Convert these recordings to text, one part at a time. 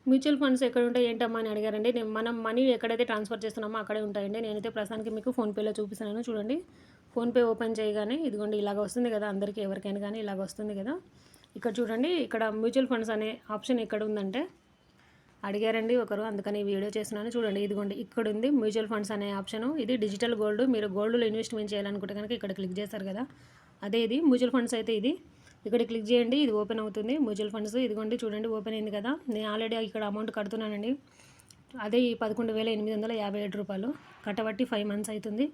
Mutual funds ఎక్కడ ఉంటాయి ఏంటమ్మా అని అడిగారండి. మనం మనీ ఎక్కడైతే ట్రాన్స్ఫర్ చేస్తున్నామో అక్కడే ఉంటాయండి. నేనైతే ప్రస్తుతానికి మీకు ఫోన్‌పేలో చూపిస్తున్నాను చూడండి. ఫోన్‌పే ఓపెన్ చేయగానే ఇదిగోండి ఇలాగ వస్తుంది కదా! అందరికీ ఎవరికైనా కానీ ఇలాగ వస్తుంది కదా! ఇక్కడ చూడండి, ఇక్కడ మ్యూచువల్ ఫండ్స్ అనే ఆప్షన్ ఎక్కడ ఉందంటే అడిగారండి ఒకరు, అందుకని ఈ వీడియో చేస్తున్నాను చూడండి. ఇదిగోండి ఇక్కడ ఉంది మ్యూచువల్ ఫండ్స్ అనే ఆప్షను. ఇది డిజిటల్ గోల్డ్. మీరు గోల్డ్‌లో ఇన్వెస్ట్‌మెంట్ చేయాలనుకుంటే కనుక ఇక్కడ క్లిక్ చేస్తారు కదా! అదే ఇది మ్యూచువల్ ఫండ్స్ అయితే ఇది. ఇక్కడ క్లిక్ చేయండి, ఇది ఓపెన్ అవుతుంది మ్యూచువల్ ఫండ్స్. ఇదిగోండి చూడండి ఓపెన్ అయింది కదా! నేను ఆల్రెడీ ఇక్కడ అమౌంట్ కడుతున్నానండి. అదే ఈ రూ. 11,857 కట్టబట్టి 5 మంత్స్ అవుతుంది.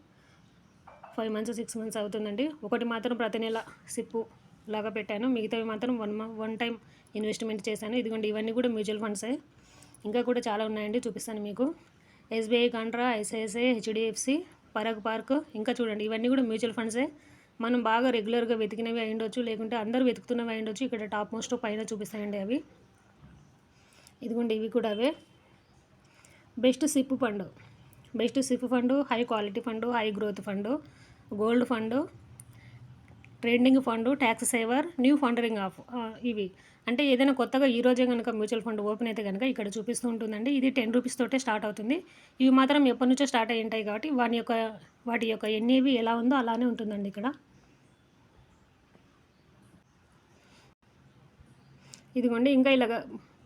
5 మంత్స్ 6 మంత్స్ అవుతుందండి. ఒకటి మాత్రం ప్రతి నెల సిప్పు లాగా పెట్టాను, మిగతావి మాత్రం వన్ టైం ఇన్వెస్ట్మెంట్ చేశాను. ఇదిగోండి ఇవన్నీ కూడా మ్యూచువల్ ఫండ్సే. ఇంకా కూడా చాలా ఉన్నాయండి, చూపిస్తాను మీకు. SBI Contra, ICICI, HDFC, Parag park, ఇంకా చూడండి ఇవన్నీ కూడా మ్యూచువల్ ఫండ్సే. మనం బాగా రెగ్యులర్గా వెతికినవి అయి ఉండొచ్చు, లేకుంటే అందరూ వెతుకుతున్నవి అయి ఉండొచ్చు. ఇక్కడ టాప్ మోస్ట్ పైన చూపిస్తాయండి అవి. ఇదిగోండి ఇవి కూడా అవే. Best SIP fund, best SIP fund, high quality fund, high growth fund, gold fund, trading fund, tax saver, new ఫండరింగ్ ఆఫ్. ఇవి అంటే ఏదైనా కొత్తగా ఈ రోజే కనుక మ్యూచువల్ ఫండ్ ఓపెన్ అయితే కనుక ఇక్కడ చూపిస్తూ ఉంటుందండి. ఇది 10 రూపీస్ తోటే స్టార్ట్ అవుతుంది. ఇవి మాత్రం ఎప్పటి నుంచో స్టార్ట్ అయ్యి ఉంటాయి కాబట్టి వాటి యొక్క ఎన్ఏవి ఎలా ఉందో అలానే ఉంటుందండి ఇక్కడ. ఇదిగోండి ఇంకా ఇలాగ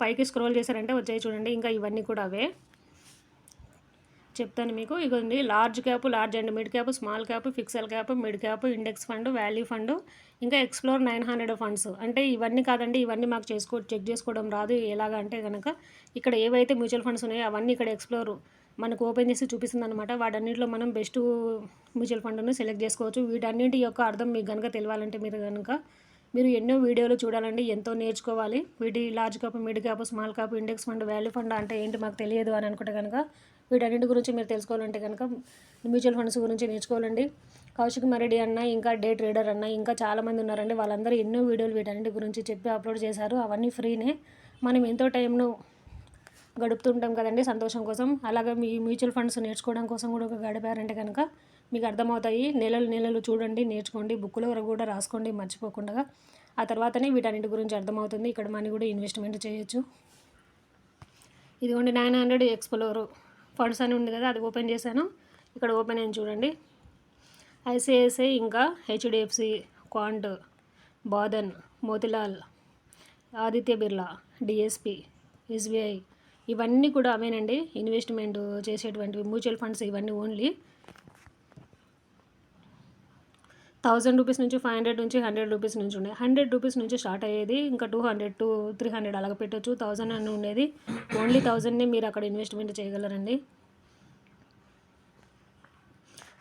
పైకి స్క్రోల్ చేశారంటే వచ్చాయి చూడండి. ఇంకా ఇవన్నీ కూడా అవే చెప్తాను మీకు. ఇగోండి large cap, large and mid cap, small cap, Pixel cap, mid cap, index fund, value fund, ఇంకా ఎక్స్ప్లోర్ 900 ఫండ్స్. అంటే ఇవన్నీ కాదండి, ఇవన్నీ మాకు చెక్ చేసుకోవడం రాదు. ఎలాగ అంటే కనుక ఇక్కడ ఏవైతే మ్యూచువల్ ఫండ్స్ ఉన్నాయో అవన్నీ ఇక్కడ ఎక్స్ప్లోర్ మనకు ఓపెన్ చేసి చూపిస్తుంది అనమాట. వాటన్నిటిలో మనం బెస్ట్ మ్యూచువల్ ఫండ్ను సెలెక్ట్ చేసుకోవచ్చు. వీటన్నింటి యొక్క అర్థం మీకు కనుక తెలియాలంటే మీరు ఎన్నో వీడియోలు చూడాలండి, ఎంతో నేర్చుకోవాలి. వీటి large cap, mid cap, small cap, index fund, value fund అంటే ఏంటి మాకు తెలియదు అని అనుకుంటే కనుక వీటన్నింటి గురించి మీరు తెలుసుకోవాలంటే కనుక మ్యూచువల్ ఫండ్స్ గురించి నేర్చుకోవాలండి. కౌశిక్ మరెడ్డి అన్న, ఇంకా డే ట్రేడర్ అన్న, ఇంకా చాలామంది ఉన్నారండి. వాళ్ళందరూ ఎన్నో వీడియోలు వీటన్నింటి గురించి చెప్పి అప్లోడ్ చేశారు. అవన్నీ ఫ్రీనే. మనం ఎంతో టైంను గడుపుతుంటాం కదండి సంతోషం కోసం. అలాగే మీ మ్యూచువల్ ఫండ్స్ నేర్చుకోవడం కోసం కూడా గడిపారంటే కనుక మీకు అర్థమవుతాయి. నెలలు చూడండి, నేర్చుకోండి, బుక్లో కూడా రాసుకోండి మర్చిపోకుండా. ఆ తర్వాతనే వీటన్నిటి గురించి అర్థమవుతుంది. ఇక్కడ మనీ కూడా ఇన్వెస్ట్మెంట్ చేయొచ్చు. ఇదిగోండి 900 ఎక్స్ప్లోర్ ఫండ్స్ అని ఉంది కదా, అది ఓపెన్ చేశాను. ఇక్కడ ఓపెన్ అయింది చూడండి. ఐసిఐసిఐ, ఇంకా HDFC, Quant, Bandhan, Motilal, Aditya Birla, DSP, SBI, ఇవన్నీ కూడా అవేనండి ఇన్వెస్ట్మెంట్ చేసేటువంటివి మ్యూచువల్ ఫండ్స్. ఇవన్నీ ఓన్లీ 1000 రూపీస్ నుంచి, 500 నుంచి, 100 రూపీస్ నుంచి ఉన్నాయి. 100 రూపీస్ నుంచి స్టార్ట్ అయ్యేది, ఇంకా 200 to 300 అలాగ పెట్టవచ్చు. 1000 అని ఉండేది. ఓన్లీ 1000నే మీరు అక్కడ ఇన్వెస్ట్మెంట్ చేయగలరండి.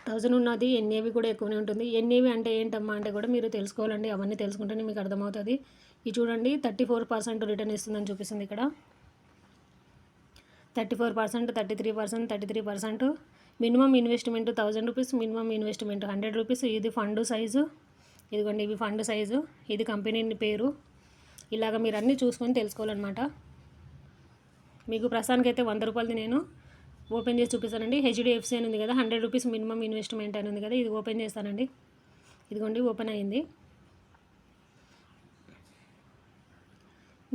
1000 ఉన్నది. ఎన్ఏవి కూడా ఎక్కువనే ఉంటుంది. ఎన్ఏవి అంటే ఏంటమ్మా అంటే కూడా మీరు తెలుసుకోవాలండి. అవన్నీ తెలుసుకుంటేనే మీకు అర్థమవుతుంది. ఇది చూడండి 34% రిటర్న్ ఇస్తుందని చూపిస్తుంది ఇక్కడ. 34%, 33%, 33%. Minimum investment 1000 rupees, minimum investment 100 rupees. ఇది ఫండ్ సైజు. ఇదిగోండి ఇవి ఫండ్ సైజు, ఇది కంపెనీ పేరు. ఇలాగ మీరు అన్నీ చూసుకొని తెలుసుకోవాలన్నమాట. మీకు ప్రస్తుతానికైతే 100 రూపాయలది నేను ఓపెన్ చేసి చూపిస్తానండి. హెచ్డిఎఫ్సి అని ఉంది కదా, 100 రూపీస్ మినిమం ఇన్వెస్ట్మెంట్ అని ఉంది కదా, ఇది ఓపెన్ చేస్తానండి. ఇదిగోండి ఓపెన్ అయ్యింది.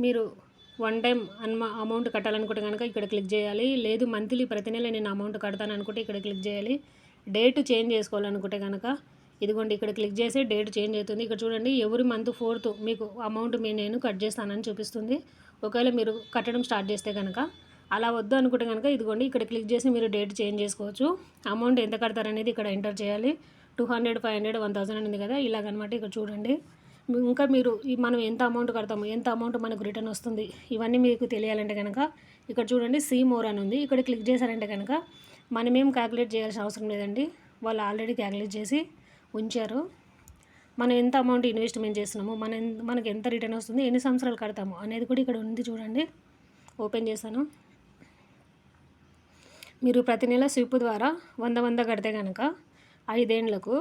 మీరు వన్ టైం అమౌంట్ కట్టాలనుకుంటే కనుక ఇక్కడ క్లిక్ చేయాలి. లేదు మంత్లీ ప్రతి నెల నేను అమౌంట్ కడతాను అనుకుంటే ఇక్కడ క్లిక్ చేయాలి. డేట్ చేంజ్ చేసుకోవాలనుకుంటే కనుక ఇదిగోండి ఇక్కడ క్లిక్ చేసి డేట్ చేంజ్ అవుతుంది. ఇక్కడ చూడండి ఎవ్రీ మంత్ 4th మీకు అమౌంట్ నేను కట్ చేస్తానని చూపిస్తుంది. ఒకవేళ మీరు కట్టడం స్టార్ట్ చేస్తే కనుక, అలా వద్దు అనుకుంటే కనుక ఇదిగోండి ఇక్కడ క్లిక్ చేసి మీరు డేట్ చేంజ్ చేసుకోవచ్చు. అమౌంట్ ఎంత కడతారనేది ఇక్కడ ఎంటర్ చేయాలి. 200, 500, 1000 అని ఉంది కదా, ఇలాగనమాట. ఇక్కడ చూడండి ఇంకా మీరు మనం ఎంత అమౌంట్ కడతాము, ఎంత అమౌంట్ మనకు రిటర్న్ వస్తుంది, ఇవన్నీ మీకు తెలియాలంటే కనుక ఇక్కడ చూడండి సీ మోర్ అని ఉంది. ఇక్కడ క్లిక్ చేశారంటే కనుక మనమేం క్యాలిక్యులేట్ చేయాల్సిన అవసరం లేదండి. వాళ్ళు ఆల్రెడీ క్యాలిక్యులేట్ చేసి ఉంచారు. మనం ఎంత అమౌంట్ ఇన్వెస్ట్మెంట్ చేస్తున్నాము, మనకు ఎంత రిటర్న్ వస్తుంది, ఎన్ని సంవత్సరాలు కడతాము అనేది కూడా ఇక్కడ ఉంది చూడండి. ఓపెన్ చేశాను. మీరు ప్రతి నెల స్విప్ ద్వారా 100 కడితే కనుక 5 ఏళ్లకు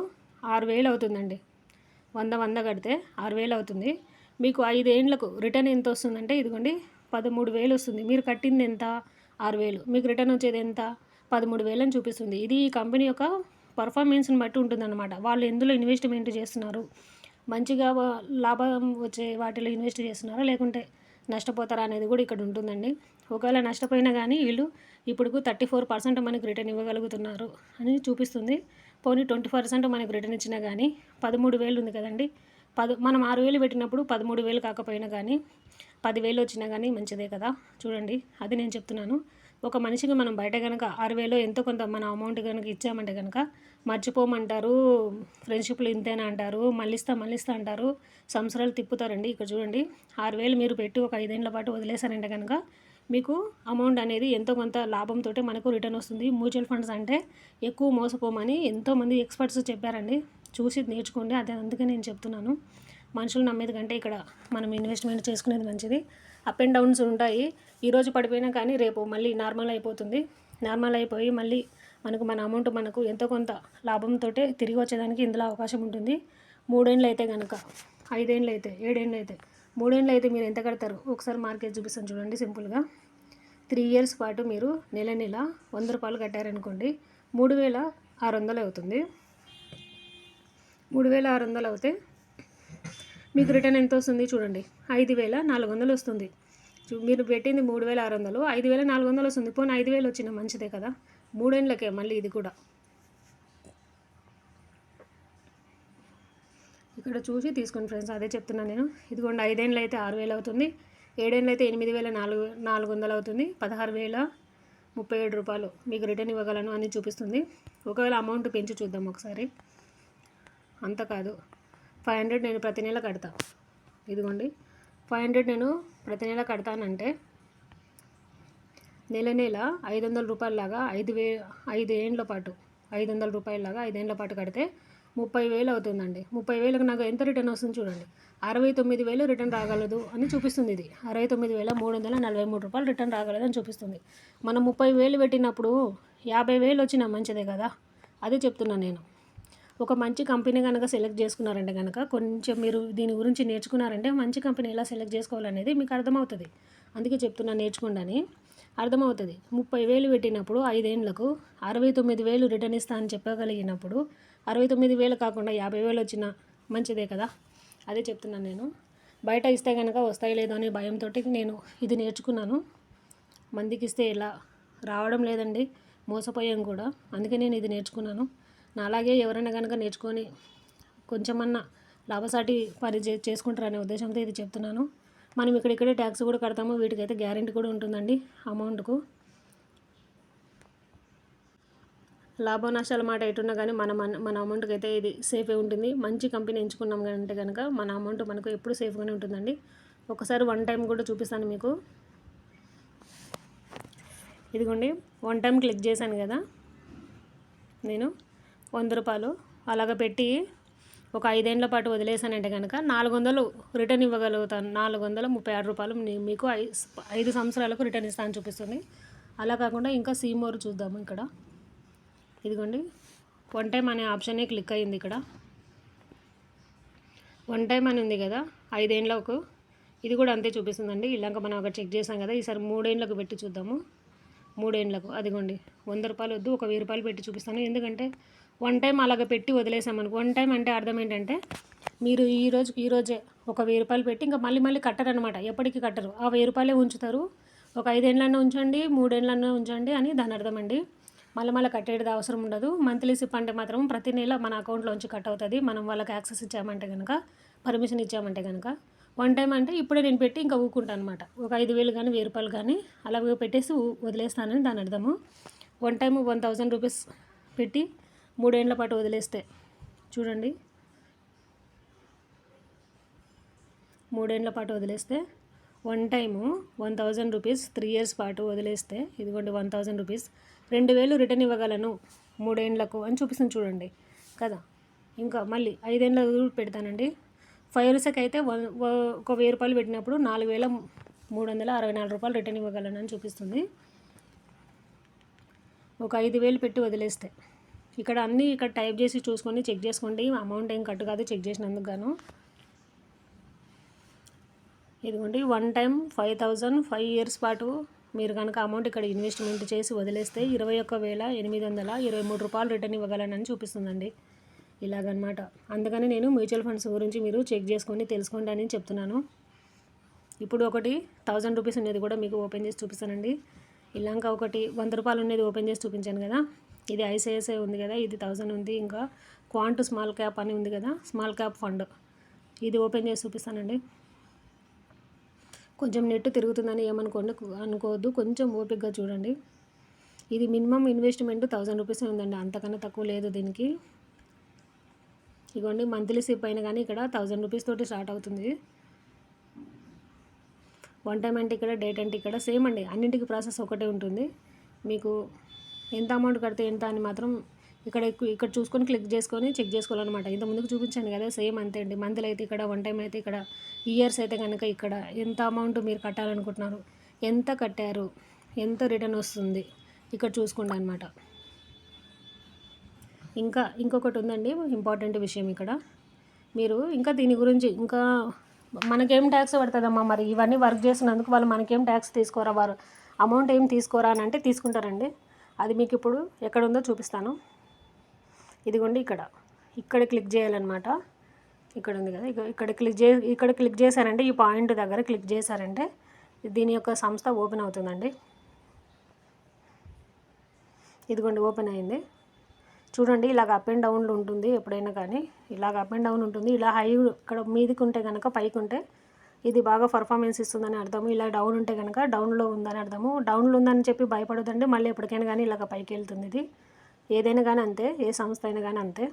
6000 అవుతుందండి. 100 కడితే 6000 అవుతుంది. మీకు 5 ఏళ్లకు రిటర్న్ ఎంత వస్తుందంటే ఇదిగోండి 13,000 వస్తుంది. మీరు కట్టింది ఎంత 6000, మీకు రిటర్న్ వచ్చేది ఎంత 13,000 అని చూపిస్తుంది. ఇది ఈ కంపెనీ యొక్క పర్ఫార్మెన్స్ని బట్టి ఉంటుందన్నమాట. వాళ్ళు ఎందులో ఇన్వెస్ట్మెంట్ చేస్తున్నారు, మంచిగా లాభం వచ్చే వాటిలో ఇన్వెస్ట్ చేస్తున్నారా, లేకుంటే నష్టపోతారా అనేది కూడా ఇక్కడ ఉంటుందండి. ఒకవేళ నష్టపోయినా కానీ వీళ్ళు ఇప్పుడు 34% మనకు రిటర్న్ ఇవ్వగలుగుతున్నారు అని చూపిస్తుంది. పోనీ 20% మనకు రిటర్న్ ఇచ్చినా కానీ 13,000 ఉంది కదండి. మనం 6,000 పెట్టినప్పుడు 13,000 కాకపోయినా కానీ 10,000 వచ్చినా కానీ మంచిదే కదా. చూడండి, అది నేను చెప్తున్నాను. ఒక మనిషికి మనం బయట కనుక 6,000 ఎంతో కొంత మన అమౌంట్ కనుక ఇచ్చామంటే కనుక మర్చిపోమంటారు, ఫ్రెండ్షిప్లు ఇంతేనా అంటారు, మళ్ళిస్తా అంటారు, సంవత్సరాలు తిప్పుతారండి. ఇక్కడ చూడండి, 6,000 మీరు పెట్టి ఒక 5 ఏళ్ల పాటు వదిలేశారంటే కనుక మీకు అమౌంట్ అనేది ఎంతో కొంత లాభంతో మనకు రిటర్న్ వస్తుంది. మ్యూచువల్ ఫండ్స్ అంటే ఎక్కువ మోసపోమని ఎంతోమంది ఎక్స్పర్ట్స్ చెప్పారండి. చూసి నేర్చుకోండి. అదే అందుకే నేను చెప్తున్నాను. మనుషులు నమ్మేది కంటే ఇక్కడ మనం ఇన్వెస్ట్మెంట్ చేసుకునేది మంచిది. అప్ అండ్ డౌన్స్ ఉంటాయి. ఈరోజు పడిపోయినా కానీ రేపు మళ్ళీ నార్మల్ అయిపోతుంది. నార్మల్ అయిపోయి మళ్ళీ మన అమౌంట్ మనకు ఎంతో కొంత లాభంతో తిరిగి వచ్చేదానికి ఇందులో అవకాశం ఉంటుంది. 3 ఏళ్ళు అయితే కనుక, 5 ఏళ్ళు అయితే, 7 ఏళ్ళు అయితే, 3 ఏళ్ళు అయితే మీరు ఎంత కడతారు ఒకసారి మార్కెట్ చూపిస్తాను చూడండి. సింపుల్గా 3 ఇయర్స్ పాటు మీరు నెల 100 రూపాయలు కట్టారనుకోండి, 3,600 అవుతుంది. 3,600 అవుతే మీకు రిటర్న్ ఎంత వస్తుంది చూడండి, 5,400 వస్తుంది. మీరు పెట్టింది 3,600, 5,400 వస్తుంది. పోనీ 5,000 వచ్చిన మంచిదే కదా. 3 ఏళ్ళకే మళ్ళీ ఇది కూడా. ఇక్కడ చూసి తీసుకోండి ఫ్రెండ్స్, అదే చెప్తున్నాను నేను. ఇదిగోండి, 5 ఏళ్ళు అయితే 6,000 అవుతుంది, 7 ఏళ్ళు అయితే 8,400 అవుతుంది, 16,037 రూపాయలు మీకు రిటర్న్ ఇవ్వగలను అని చూపిస్తుంది. ఒకవేళ అమౌంట్ పెంచి చూద్దాం ఒకసారి. అంత కాదు, 500 నేను ప్రతి నెల కడతా. ఇదిగోండి, 500 నేను ప్రతి నెల కడతానంటే నెల 500 రూపాయలలాగా 5 ఏళ్ళ పాటు 500 రూపాయలలాగా 5 ఏళ్ళ పాటు కడితే 30,000 అవుతుందండి. 30,000కి నాకు ఎంత రిటర్న్ వస్తుంది చూడండి, 69,000 రిటర్న్ రాగలదు అని చూపిస్తుంది. ఇది 69,343 రూపాయలు రిటర్న్ రాగలదు అని చూపిస్తుంది. మనం 30,000 పెట్టినప్పుడు 50,000 వచ్చినా మంచిదే కదా. అదే చెప్తున్నాను నేను. ఒక మంచి కంపెనీ కనుక సెలెక్ట్ చేసుకున్నారంటే కనుక, కొంచెం మీరు దీని గురించి నేర్చుకున్నారంటే మంచి కంపెనీ ఎలా సెలెక్ట్ చేసుకోవాలనేది మీకు అర్థమవుతుంది. అందుకే చెప్తున్నాను, నేర్చుకోండి అని. అర్థమవుతుంది. 30,000 పెట్టినప్పుడు 5 ఏళ్ళకు 69,000 రిటర్న్ ఇస్తా అని చెప్పగలిగినప్పుడు 69,000 కాకుండా 50,000 వచ్చినా మంచిదే కదా. అదే చెప్తున్నాను నేను. బయట ఇస్తే కనుక వస్తాయి లేదో అనే భయంతో నేను ఇది నేర్చుకున్నాను. మందికి ఇస్తే ఇలా రావడం లేదండి, మోసపోయాం కూడా. అందుకే నేను ఇది నేర్చుకున్నాను. నాలాగే ఎవరైనా కనుక నేర్చుకొని కొంచెమన్నా లాభసాటి పని చేసుకుంటారనే ఉద్దేశంతో ఇది చెప్తున్నాను. మనం ఇక్కడే ట్యాక్స్ కూడా కడతాము. వీటికైతే గ్యారెంటీ కూడా ఉంటుందండి అమౌంట్కు. లాభ నష్టాల మాట ఎటున్నా కానీ మన అమౌంట్కి అయితే ఇది సేఫే ఉంటుంది. మంచి కంపెనీ ఎంచుకున్నాం అంటే కనుక మన అమౌంట్ మనకు ఎప్పుడు సేఫ్గానే ఉంటుందండి. ఒకసారి 1 టైం కూడా చూపిస్తాను మీకు. ఇదిగోండి, 1 టైం క్లిక్ చేశాను కదా నేను, 100 రూపాయలు అలాగ పెట్టి ఒక 5 ఏళ్ళ పాటు వదిలేసానంటే కనుక 400 రిటర్న్ ఇవ్వగలుగుతాను. 436 రూపాయలు మీకు 5 సంవత్సరాలకు రిటర్న్ ఇస్తాను చూపిస్తుంది. అలా కాకుండా ఇంకా సీమోర్ చూద్దాము. ఇక్కడ ఇదిగోండి, 1 టైం అనే ఆప్షనే క్లిక్ అయ్యింది. ఇక్కడ 1 టైం అని ఉంది కదా, 5 ఏళ్ళకు ఇది కూడా అంతే చూపిస్తుందండి. ఇలాగ మనం అక్కడ చెక్ చేసాం కదా. ఈసారి 3 ఏళ్ళకు పెట్టి చూద్దాము. 3 ఏళ్ళకు అదిగోండి, 100 రూపాయలు వద్దు, ఒక 1000 రూపాయలు పెట్టి చూపిస్తాను. ఎందుకంటే 1 టైం అలాగ పెట్టి వదిలేసామనుకో, 1 టైం అంటే అర్థం ఏంటంటే మీరు ఈరోజే ఒక 1000 రూపాయలు పెట్టి ఇంకా మళ్ళీ కట్టరనమాట. ఎప్పటికీ కట్టరు. ఆ 1000 రూపాయలే ఉంచుతారు. ఒక 5 ఏళ్ళన్నా ఉంచండి, 3 ఏళ్ళన్నా ఉంచండి అని దాని అర్థం అండి. మళ్ళీ కట్టేది అవసరం ఉండదు. మంత్లీ సిప్ అంటే మాత్రం ప్రతి నెల మన అకౌంట్లోంచి కట్ అవుతుంది. మనం వాళ్ళకి యాక్సెస్ ఇచ్చామంటే కనుక, పర్మిషన్ ఇచ్చామంటే కనుక. 1 టైం అంటే ఇప్పుడే నేను పెట్టి ఇంకా ఊరుకుంటాను అనమాట. ఒక 5,000 కానీ 1000 రూపాయలు కానీ అలా పెట్టేసి వదిలేస్తానని దాని అర్థము. 1 టైం 1,000 రూపీస్ పెట్టి 3 ఏళ్ళ పాటు వదిలేస్తే చూడండి, 3 ఏళ్ళ పాటు వదిలేస్తే 1 టైము 1,000 రూపీస్ 3 ఇయర్స్ పాటు వదిలేస్తే ఇదిగోండి 1,000 రూపీస్ 2,000 రిటర్న్ ఇవ్వగలను 3 ఏళ్ళకు అని చూపిస్తుంది చూడండి కదా. ఇంకా మళ్ళీ 5 ఏళ్ళ పెడతానండి. 5 ఇయర్స్కి అయితే ఒక 1000 రూపాయలు పెట్టినప్పుడు 4,364 రూపాయలు రిటర్న్ ఇవ్వగలను అని చూపిస్తుంది. ఒక 5,000 పెట్టి వదిలేస్తే ఇక్కడ అన్నీ టైప్ చేసి చూసుకొని చెక్ చేసుకోండి. అమౌంట్ ఏం కట్టు కాదు చెక్ చేసినందుకు గాను. ఇదిగోండి, 1 టైం 5,000 5 ఇయర్స్ పాటు మీరు కనుక అమౌంట్ ఇక్కడ ఇన్వెస్ట్మెంట్ చేసి వదిలేస్తే 21,823 రూపాయలు రిటర్న్ ఇవ్వగలనని చూపిస్తుందండి. ఇలాగనమాట. అందుకని నేను మ్యూచువల్ ఫండ్స్ గురించి మీరు చెక్ చేసుకొని తెలుసుకోండి అని చెప్తున్నాను. ఇప్పుడు ఒకటి 1000 రూపీస్ ఉన్నది కూడా మీకు ఓపెన్ చేసి చూపిస్తానండి. ఇలాంక ఒకటి 100 రూపాయలు ఉన్నది ఓపెన్ చేసి చూపించాను కదా, ఇది ఐసిఐసిఐ ఉంది కదా, ఇది 1000 ఉంది. ఇంకా క్వాంట్ స్మాల్ క్యాప్ అని ఉంది కదా, స్మాల్ క్యాప్ ఫండ్, ఇది ఓపెన్ చేసి చూపిస్తానండి. కొంచెం నెట్ తిరుగుతుందని అనుకోవద్దు, కొంచెం ఓపికగా చూడండి. ఇది మినిమం ఇన్వెస్ట్మెంట్ 1000 రూపీసే ఉందండి, అంతకన్నా తక్కువ లేదు దీనికి. ఇదిగోండి మంత్లీ సిప్ అయినా కానీ ఇక్కడ 1000 రూపీస్ తోటి స్టార్ట్ అవుతుంది. వన్ టైం అంటే ఇక్కడ, డేట్ అంటే ఇక్కడ సేమ్ అండి, అన్నింటికి ప్రాసెస్ ఒకటే ఉంటుంది. మీకు ఎంత అమౌంట్ కడితే ఎంత అని మాత్రం ఇక్కడ చూసుకొని క్లిక్ చేసుకొని చెక్ చేసుకోవాలన్నమాట. ఇంత ముందుకు చూపించాను కదా, సేమ్ అంతే అండి. మంత్లీ అయితే ఇక్కడ, వన్ టైం అయితే ఇక్కడ, ఇయర్స్ అయితే కనుక ఇక్కడ ఎంత అమౌంట్ మీరు కట్టాలనుకుంటున్నారు, ఎంత కట్టారు, ఎంత రిటర్న్ వస్తుంది ఇక్కడ చూసుకోండి అనమాట. ఇంకొకటి ఉందండి ఇంపార్టెంట్ విషయం ఇక్కడ. మీరు ఇంకా దీని గురించి ఇంకా మనకేం ట్యాక్స్ పడుతుందమ్మా, మరి ఇవన్నీ వర్క్ చేసినందుకు వాళ్ళు మనకేం ట్యాక్స్ తీసుకోరా, వారు అమౌంట్ ఏం తీసుకోరా అని అంటే తీసుకుంటారండి. అది మీకు ఇప్పుడు ఎక్కడ ఉందో చూపిస్తాను. ఇదిగోండి ఇక్కడ క్లిక్ చేయాలన్నమాట. ఇక్కడ ఉంది కదా, ఇక్కడ క్లిక్ చేశారంటే, ఈ పాయింట్ దగ్గర క్లిక్ చేశారంటే దీని యొక్క సంస్థ ఓపెన్ అవుతుందండి. ఇదిగోండి ఓపెన్ అయింది. చూడండి ఇలాగ అప్ అండ్ డౌన్లు ఉంటుంది, ఎప్పుడైనా కానీ ఇలాగ అప్ అండ్ డౌన్ ఉంటుంది. ఇలా హై ఇక్కడ మీదికి ఉంటే కనుక, పైకి ఉంటే ఇది బాగా పర్ఫార్మెన్స్ ఇస్తుందని అర్థము. ఇలా డౌన్ ఉంటే కనుక డౌన్లో ఉందని అర్థము. డౌన్లో ఉందని చెప్పి భయపడదండి, మళ్ళీ ఎప్పటికైనా కానీ ఇలాగ పైకి వెళ్తుంది. ఇది ఏదైనా కానీ అంతే, ఏ సంస్థ అయినా కానీ అంతే.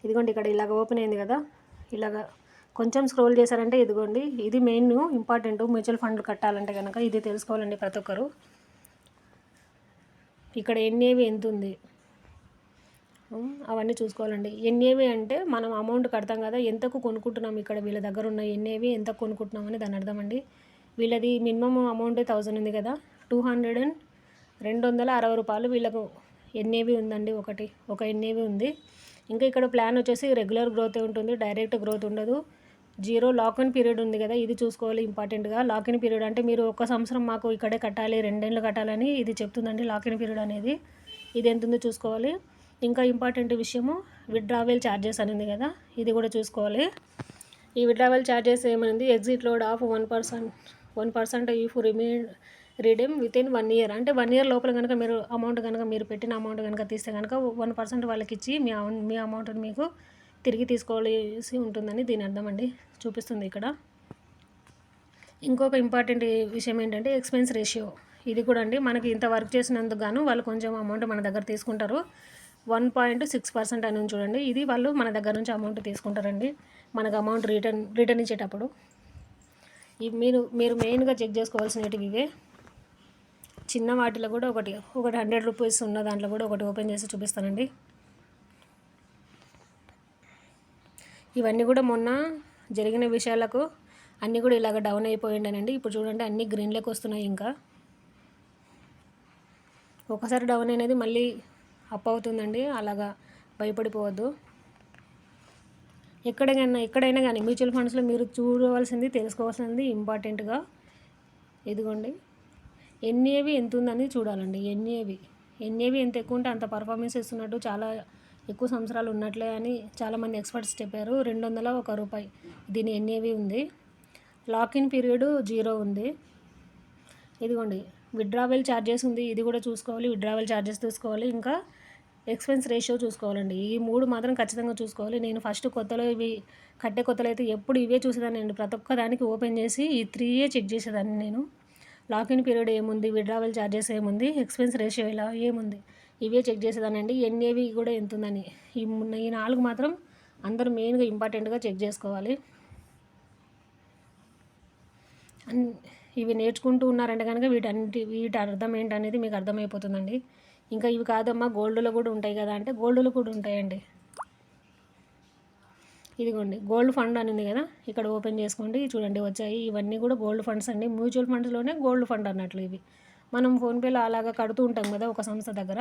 ఇదిగోండి ఇక్కడ ఇలాగ ఓపెన్ అయింది కదా, ఇలాగ కొంచెం స్క్రోల్ చేశారంటే ఇదిగోండి, ఇది మెయిన్ ఇంపార్టెంట్. మ్యూచువల్ ఫండ్లు కట్టాలంటే కనుక ఇది తెలుసుకోవాలండి ప్రతి ఒక్కరు. ఇక్కడ ఎన్ఏవి ఎంత ఉంది అవన్నీ చూసుకోవాలండి. ఎన్ఏవి అంటే మనం అమౌంట్ కడతాం కదా, ఎంతకు కొనుక్కుంటున్నాం, ఇక్కడ వీళ్ళ దగ్గర ఉన్న ఎన్ఏవి ఎంత కొనుక్కుంటున్నాం అని దాని అర్థం అండి. వీళ్ళది మినిమం అమౌంట్ 1000 ఉంది కదా, 260 రూపాయలు వీళ్ళకు ఎన్ఏవి ఉందండి. ఒక ఎన్ఏవి ఉంది. ఇంకా ఇక్కడ ప్లాన్ వచ్చేసి రెగ్యులర్ గ్రోత్ ఉంటుంది, డైరెక్ట్ గ్రోత్ ఉండదు. 0 లాక్-ఇన్ పీరియడ్ ఉంది కదా, ఇది చూసుకోవాలి ఇంపార్టెంట్గా. లాక్-ఇన్ పీరియడ్ అంటే మీరు 1 సంవత్సరం మాకు ఇక్కడే కట్టాలి, 2 ఏళ్ళు కట్టాలని ఇది చెప్తుందండి లాక్-ఇన్ పీరియడ్ అనేది. ఇది ఎంత ఉందో చూసుకోవాలి. ఇంకా ఇంపార్టెంట్ విషయము విత్డ్రావెల్ ఛార్జెస్ అనేది కదా, ఇది కూడా చూసుకోవాలి. ఈ విత్డ్రావెల్ ఛార్జెస్ ఏమైంది, exit load of 1% if redeem with in 1 year. అంటే 1 ఇయర్ లోపల కనుక మీరు పెట్టిన అమౌంట్ కనుక తీస్తే కనుక 1% వాళ్ళకి ఇచ్చి మీ అమౌంట్ని మీకు తిరిగి తీసుకోవాల్సి ఉంటుందని దీని అర్థం అండి, చూపిస్తుంది ఇక్కడ. ఇంకొక ఇంపార్టెంట్ విషయం ఏంటంటే ఎక్స్పెన్స్ రేషియో. ఇది కూడా అండి, మనకి ఇంత వర్క్ చేసినందుకు గాను వాళ్ళు కొంచెం అమౌంట్ మన దగ్గర తీసుకుంటారు. 1.6% అని చూడండి, ఇది వాళ్ళు మన దగ్గర నుంచి అమౌంట్ తీసుకుంటారండి మనకు అమౌంట్ రిటర్న్ ఇచ్చేటప్పుడు. ఇవి మీరు మెయిన్గా చెక్ చేసుకోవాల్సినవి ఇవే. చిన్న వాటిలో కూడా ఒకటి 100 రూపీస్ ఉన్న దాంట్లో కూడా ఒకటి ఓపెన్ చేసి చూపిస్తానండి. ఇవన్నీ కూడా మొన్న జరిగిన విషయాలకు అన్నీ కూడా ఇలాగ డౌన్ అయిపోయిండనండి. ఇప్పుడు చూడండి అన్నీ గ్రీన్లోకి వస్తున్నాయి. ఇంకా ఒకసారి డౌన్ అనేది మళ్ళీ అప్ అవుతుందండి, అలాగా భయపడిపోవద్దు. ఎక్కడైనా కానీ మ్యూచువల్ ఫండ్స్లో మీరు చూడవలసింది, తెలుసుకోవాల్సింది ఇంపార్టెంట్గా ఇదిగోండి ఎన్ఏవి ఎంత ఉందని చూడాలండి. ఎన్ఏవి ఎంత ఎక్కువ ఉంటే అంత పర్ఫార్మెన్స్ ఇస్తున్నట్టు, చాలా ఎక్కువ సంవత్సరాలు ఉన్నట్లే అని చాలామంది ఎక్స్పర్ట్స్ చెప్పారు. 201 రూపాయి దీని ఎన్ఏవి ఉంది. లాక్-ఇన్ పీరియడ్ 0 ఉంది. ఇదిగోండి విత్డ్రావెల్ ఛార్జెస్ ఉంది, ఇది కూడా చూసుకోవాలి. విత్డ్రావెల్ ఛార్జెస్ చూసుకోవాలి, ఇంకా ఎక్స్పెన్స్ రేషియో చూసుకోవాలండి. ఈ 3 మాత్రం ఖచ్చితంగా చూసుకోవాలి. నేను ఫస్ట్ కొత్తలో కొత్తలో అయితే ఎప్పుడు ఇవే చూసేదాన్ని అండి. ప్రతి ఒక్క దానికి ఓపెన్ చేసి ఈ 3 చెక్ చేసేదాన్ని నేను. లాక్-ఇన్ పీరియడ్ ఏముంది, విత్డ్రావెల్ ఛార్జెస్ ఏముంది, ఎక్స్పెన్స్ రేషియో ఇలా ఏముంది, ఇవే చెక్ చేసేదానండి. ఎన్ఏవి కూడా ఎంత ఉందని. ఈ 4 మాత్రం అందరూ మెయిన్గా ఇంపార్టెంట్గా చెక్ చేసుకోవాలి. ఇవి నేర్చుకుంటూ ఉన్నారంటే కనుక వీటి అర్థం ఏంటనేది మీకు అర్థమైపోతుందండి. ఇంకా ఇవి కాదమ్మా గోల్డ్లో కూడా ఉంటాయి కదా అంటే, గోల్డ్లో కూడా ఉంటాయండి. ఇదిగోండి గోల్డ్ ఫండ్ అని ఉంది కదా, ఇక్కడ ఓపెన్ చేసుకోండి. చూడండి వచ్చాయి, ఇవన్నీ కూడా గోల్డ్ ఫండ్స్ అండి. మ్యూచువల్ ఫండ్స్లోనే గోల్డ్ ఫండ్ అన్నట్లు ఇవి. మనం ఫోన్పేలో అలాగా కడుతూ ఉంటాం కదా ఒక సంస్థ దగ్గర,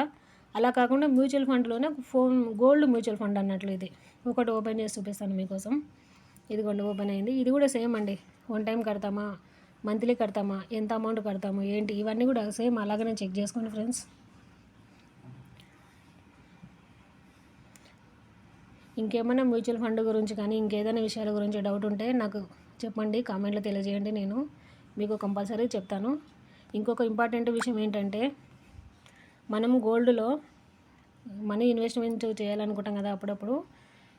అలా కాకుండా మ్యూచువల్ ఫండ్లోనే గోల్డ్ మ్యూచువల్ ఫండ్ అన్నట్లు ఇది. ఒకటి ఓపెన్ చేసి చూపిస్తాను మీకోసం. ఇదిగోండి ఓపెన్ అయింది. ఇది కూడా సేమ్ అండి, 1 టైం కడతామా, మంత్లీ కడతామా, ఎంత అమౌంట్ కడతాము ఏంటి, ఇవన్నీ కూడా సేమ్ అలాగనే చెక్ చేసుకోండి ఫ్రెండ్స్. ఇంకేమైనా మ్యూచువల్ ఫండ్ గురించి కానీ ఇంకేదైనా విషయాల గురించి డౌట్ ఉంటే నాకు చెప్పండి, కామెంట్లో తెలియజేయండి, నేను మీకు కంపల్సరీ చెప్తాను. ఇంకొక ఇంపార్టెంట్ విషయం ఏంటంటే, మనం గోల్డ్లో మనీ ఇన్వెస్ట్మెంట్ చేయాలనుకుంటాం కదా అప్పుడప్పుడు.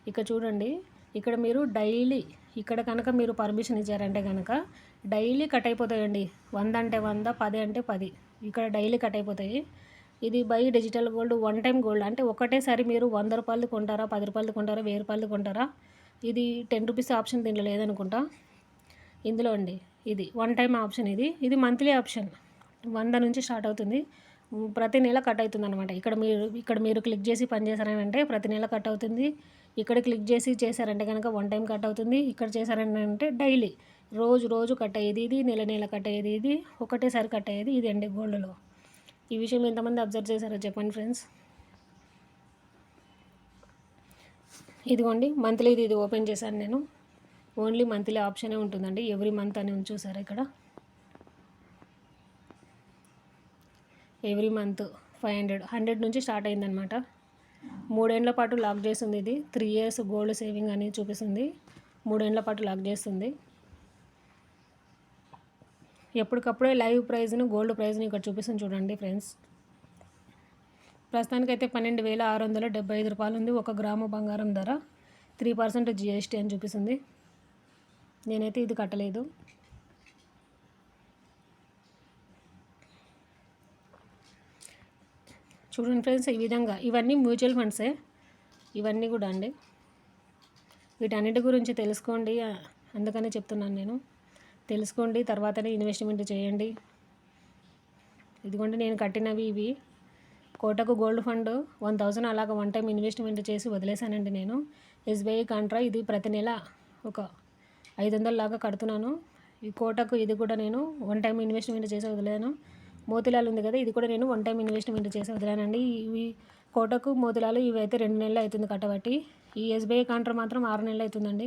ఇక్కడ చూడండి, ఇక్కడ మీరు డైలీ ఇక్కడ కనుక మీరు పర్మిషన్ ఇచ్చారంటే కనుక డైలీ కట్ అయిపోతాయండి. 100 అంటే 100, 10 అంటే 10 ఇక్కడ డైలీ కట్ అయిపోతాయి. ఇది by digital gold one time gold. అంటే ఒకటేసారి మీరు 100 రూపాయలది కొంటారా, 10 రూపాయలది కొంటారా, 1000 రూపాయలది కొంటారా. ఇది 10 రూపీస్ ఆప్షన్ దీంట్లో లేదనుకుంటా. ఇందులో అండి ఇది వన్ టైం ఆప్షన్. ఇది మంత్లీ ఆప్షన్. 100 నుంచి స్టార్ట్ అవుతుంది. ప్రతి నెల కట్ అవుతుంది అనమాట. ఇక్కడ మీరు క్లిక్ చేసి పని చేశారని అంటే ప్రతి నెల కట్ అవుతుంది. ఇక్కడ క్లిక్ చేసి చేశారంటే కనుక వన్ టైం కట్ అవుతుంది. ఇక్కడ చేశారని అంటే డైలీ రోజు కట్ అయ్యేది ఇది, నెల కట్ అయ్యేది ఇది, ఒకటేసారి కట్ అయ్యేది ఇది అండి గోల్డ్లో. ఈ విషయం ఎంతమంది అబ్జర్వ్ చేశారో చెప్పండి ఫ్రెండ్స్. ఇదిగోండి మంత్లీది ఇది ఓపెన్ చేశాను నేను. ఓన్లీ మంత్లీ ఆప్షనే ఉంటుందండి. ఎవ్రీ మంత్ అని చూసారా ఇక్కడ. ఎవ్రీ మంత్ 500, 100 నుంచి స్టార్ట్ అయిందనమాట. 3 ఏళ్ల పాటు లాక్ చేస్తుంది. ఇది 3 years గోల్డ్ సేవింగ్ అని చూపిస్తుంది. 3 ఏళ్ల పాటు లాక్ చేస్తుంది. ఎప్పటికప్పుడే లైవ్ ప్రైజ్ను, గోల్డ్ ప్రైజ్ని ఇక్కడ చూపిస్తుంది చూడండి ఫ్రెండ్స్. ప్రస్తుతానికైతే 12,675 రూపాయలు ఉంది 1 గ్రాము బంగారం ధర. 3% GST అని చూపిస్తుంది. నేనైతే ఇది కట్టలేదు. చూడండి ఫ్రెండ్స్, ఈ విధంగా ఇవన్నీ మ్యూచువల్ ఫండ్సే ఇవన్నీ కూడా అండి. వీటన్నిటి గురించి తెలుసుకోండి, అందుకనే చెప్తున్నాను నేను. తెలుసుకోండి, తర్వాతనే ఇన్వెస్ట్మెంట్ చేయండి. ఇదిగోండి నేను కట్టినవి ఇవి. కోటకు గోల్డ్ ఫండ్ 1000 అలాగ వన్ టైం ఇన్వెస్ట్మెంట్ చేసి వదిలేశానండి నేను. SBI కాంట్రా ఇది ప్రతి నెల ఒక 500 లాగా కడుతున్నాను. ఈ కోటకు ఇది కూడా నేను వన్ టైం ఇన్వెస్ట్మెంట్ చేసి వదిలేను. మోతిలాల్ ఉంది కదా, ఇది కూడా నేను వన్ టైం ఇన్వెస్ట్మెంట్ చేసి వదిలేనండి. ఇవి కోటకు, మోతిలాలు ఇవి అయితే 2 నెలలు అవుతుంది కట్టబట్టి. ఈ SBI కాంట్రా మాత్రం 6 నెలలు అవుతుందండి.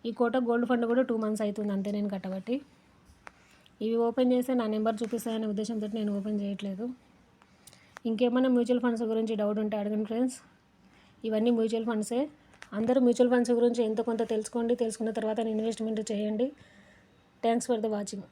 ఈ కోటకు గోల్డ్ ఫండ్ కూడా 2 months అవుతుంది అంతే నేను కట్టబట్టి. ఇవి ఓపెన్ చేస్తే నా నెంబర్ చూపిస్తాయనే ఉద్దేశంతో నేను ఓపెన్ చేయట్లేదు. ఇంకేమైనా మ్యూచువల్ ఫండ్స్ గురించి డౌట్ ఉంటే అడగండి ఫ్రెండ్స్. ఇవన్నీ మ్యూచువల్ ఫండ్సే. అందరూ మ్యూచువల్ ఫండ్స్ గురించి ఎంతో కొంత తెలుసుకోండి. తెలుసుకున్న తర్వాత ఇన్వెస్ట్మెంట్ చేయండి. Thanks for the watching.